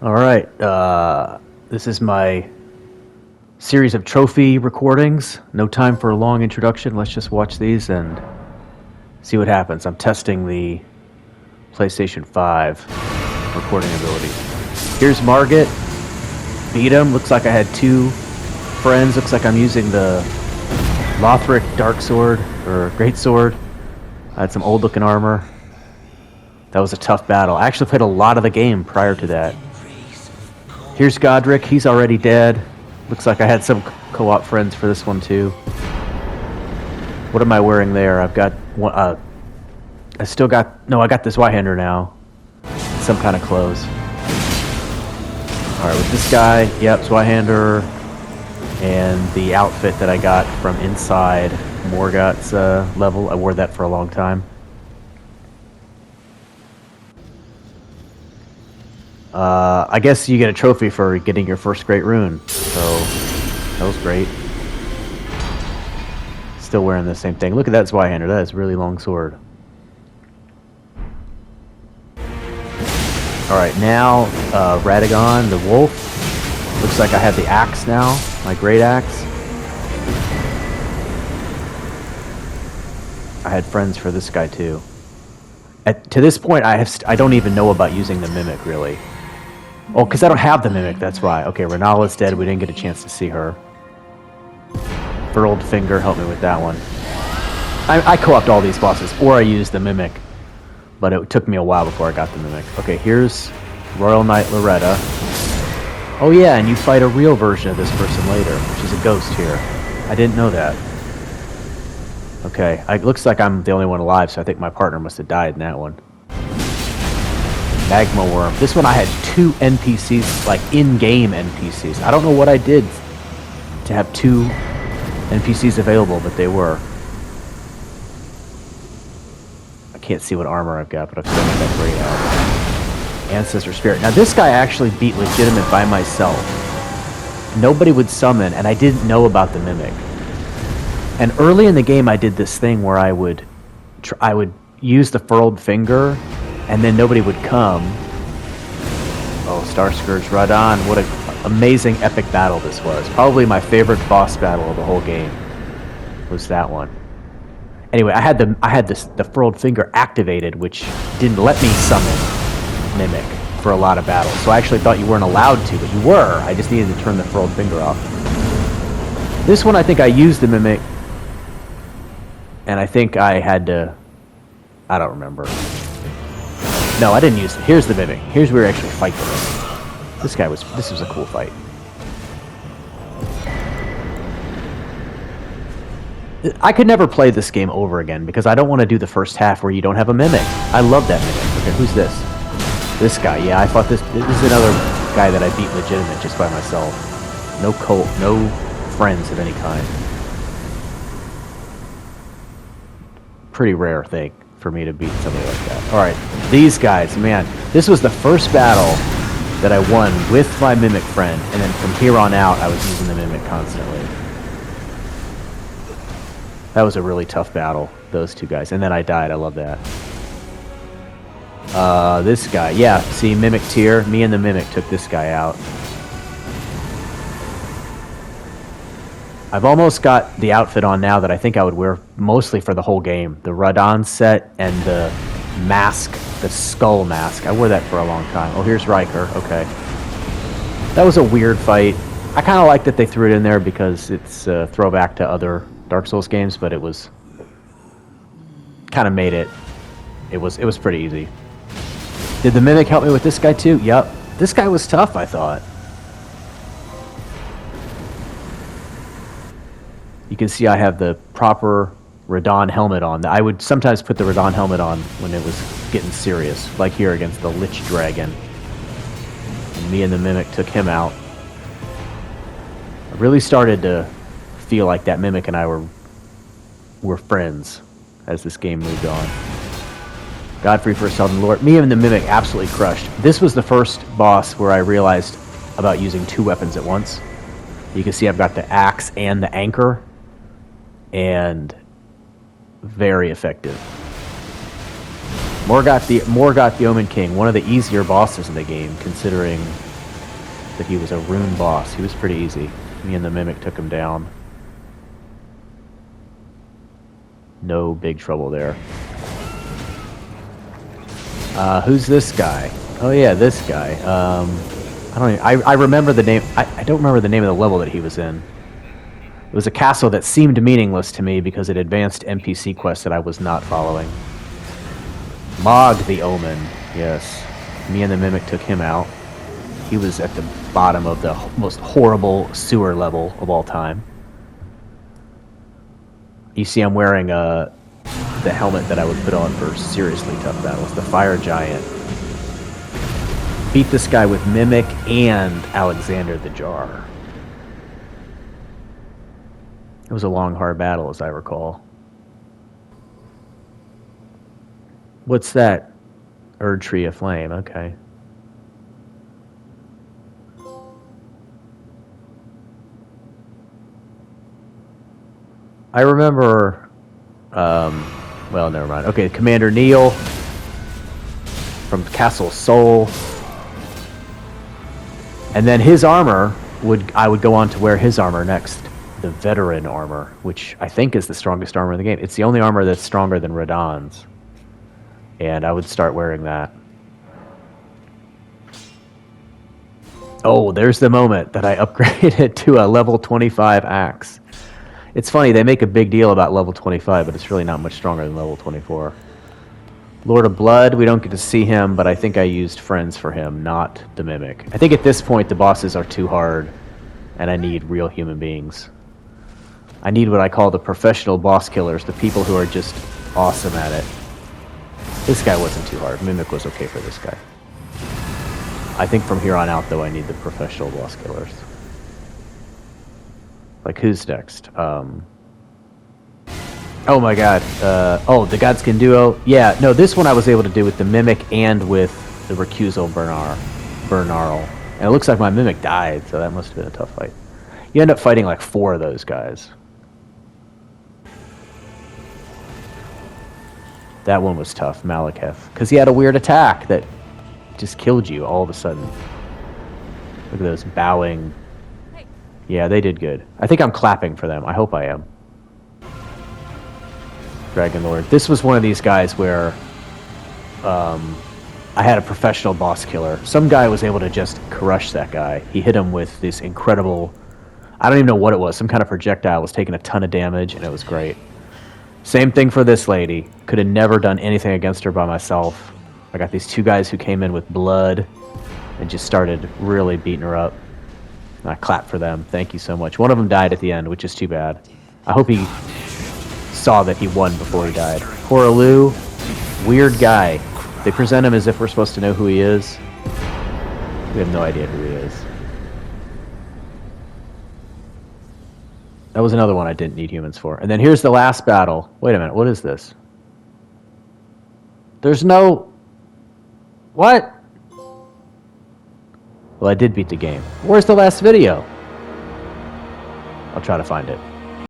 All right. This is my series of trophy recordings. No time for a long introduction. Let's just watch these and see what happens. I'm testing the PlayStation 5 recording ability. Here's Margit. Beat him. Looks like I had two friends. Looks like I'm using the Lothric Dark Sword or Great Sword. I had some old looking armor. That was a tough battle. I actually played a lot of the game prior to that. Here's Godric. He's already dead. Looks like I had some co-op friends for this one too. What am I wearing there? I've got one. I still got. No, I got this Zweihander now. Some kind of clothes. All right, with this guy, yep, Zweihander, and the outfit that I got from inside Morgott's level. I wore that for a long time. I guess you get a trophy for getting your first great rune, so that was great. Still wearing the same thing. Look at that Zweihander. That is a really long sword. Alright, now Radagon, the wolf. Looks like I have the axe now, my great axe. I had friends for this guy too. To this point, I don't even know about using the Mimic, really. Oh, because I don't have the Mimic, that's why. Okay, Renala's dead. We didn't get a chance to see her. Furled Finger helped me with that one. I co-opted all these bosses, or I used the Mimic. But it took me a while before I got the Mimic. Okay, here's Royal Knight Loretta. Oh yeah, and you fight a real version of this person later, which is a ghost here. I didn't know that. Okay, it looks like I'm the only one alive, so I think my partner must have died in that one. Magma Worm. This one I had two NPCs, like in-game NPCs. I don't know what I did to have two NPCs available, but they were. I can't see what armor I've got, but I've still got that great out. Ancestor Spirit. Now this guy I actually beat legitimate by myself. Nobody would summon, and I didn't know about the Mimic. And early in the game I did this thing where I would use the Furled Finger, and then nobody would come. Oh, Star Scourge Radahn. What an amazing epic battle this was. Probably my favorite boss battle of the whole game was that one. Anyway, I had the Furled Finger activated, which didn't let me summon Mimic for a lot of battles. So I actually thought you weren't allowed to, but you were. I just needed to turn the Furled Finger off. This one I think I used the Mimic, and I think I had to... I don't remember. No, I didn't use it. Here's the Mimic. Here's where we actually fight the Mimic. This was a cool fight. I could never play this game over again because I don't want to do the first half where you don't have a Mimic. I love that Mimic. Okay, who's this? This guy. Yeah, I thought this is another guy that I beat legitimate just by myself. No cult, no friends of any kind. Pretty rare thing for me to beat somebody like that. Alright, these guys, man. This was the first battle that I won with my Mimic friend, and then from here on out, I was using the Mimic constantly. That was a really tough battle, those two guys. And then I died, I love that. This guy, yeah, see, Mimic tier. Me and the Mimic took this guy out. I've almost got the outfit on now that I think I would wear mostly for the whole game. The Radahn set and the mask, the skull mask. I wore that for a long time. Oh, here's Riker. Okay. That was a weird fight. I kind of like that they threw it in there because it's a throwback to other Dark Souls games, but it was kind of made it. It was pretty easy. Did the Mimic help me with this guy too? Yep. This guy was tough, I thought. You can see I have the proper Radahn helmet on. I would sometimes put the Radahn helmet on when it was getting serious, like here against the Lich Dragon. And me and the Mimic took him out. I really started to feel like that Mimic and I were friends as this game moved on. Godfrey for Southern Lord. Me and the Mimic absolutely crushed. This was the first boss where I realized about using two weapons at once. You can see I've got the axe and the anchor. And very effective. Morgoth the Omen King, one of the easier bosses in the game, considering that he was a rune boss. He was pretty easy. Me and the Mimic took him down. No big trouble there. Who's this guy? Oh yeah, this guy. I remember the name. I don't remember the name of the level that he was in. It was a castle that seemed meaningless to me because it advanced NPC quests that I was not following. Mog the Omen. Yes. Me and the Mimic took him out. He was at the bottom of the most horrible sewer level of all time. You see I'm wearing the helmet that I would put on for seriously tough battles. The Fire Giant. Beat this guy with Mimic and Alexander the Jar. It was a long, hard battle, as I recall. What's that? Erd Tree of Flame, okay. I remember, well, never mind. Okay, Commander Neil from Castle Sol. And then his armor, I would go on to wear his armor next. The Veteran armor, which I think is the strongest armor in the game. It's the only armor that's stronger than Radahn's. And I would start wearing that. Oh, there's the moment that I upgraded to a level 25 axe. It's funny, they make a big deal about level 25, but it's really not much stronger than level 24. Lord of Blood, we don't get to see him, but I think I used friends for him, not the Mimic. I think at this point the bosses are too hard, and I need real human beings. I need what I call the professional boss killers, the people who are just awesome at it. This guy wasn't too hard. Mimic was okay for this guy. I think from here on out, though, I need the professional boss killers. Like, who's next? Oh my god. Oh, the Godskin duo? Yeah, no, this one I was able to do with the Mimic and with the Recusal Bernarl. And it looks like my Mimic died, so that must have been a tough fight. You end up fighting like 4 of those guys. That one was tough, Malekith. Because he had a weird attack that just killed you all of a sudden. Look at those bowing. Yeah, they did good. I think I'm clapping for them. I hope I am. Dragon Lord. This was one of these guys where I had a professional boss killer. Some guy was able to just crush that guy. He hit him with this incredible... I don't even know what it was. Some kind of projectile was taking a ton of damage, and it was great. Same thing for this lady. Could have never done anything against her by myself. I got these 2 guys who came in with blood and just started really beating her up. And I clapped for them. Thank you so much. One of them died at the end, which is too bad. I hope he saw that he won before he died. Hoarah, weird guy. They present him as if we're supposed to know who he is. We have no idea who he is. That was another one I didn't need humans for. And then here's the last battle. Wait a minute, what is this? There's no... What? Well, I did beat the game. Where's the last video? I'll try to find it.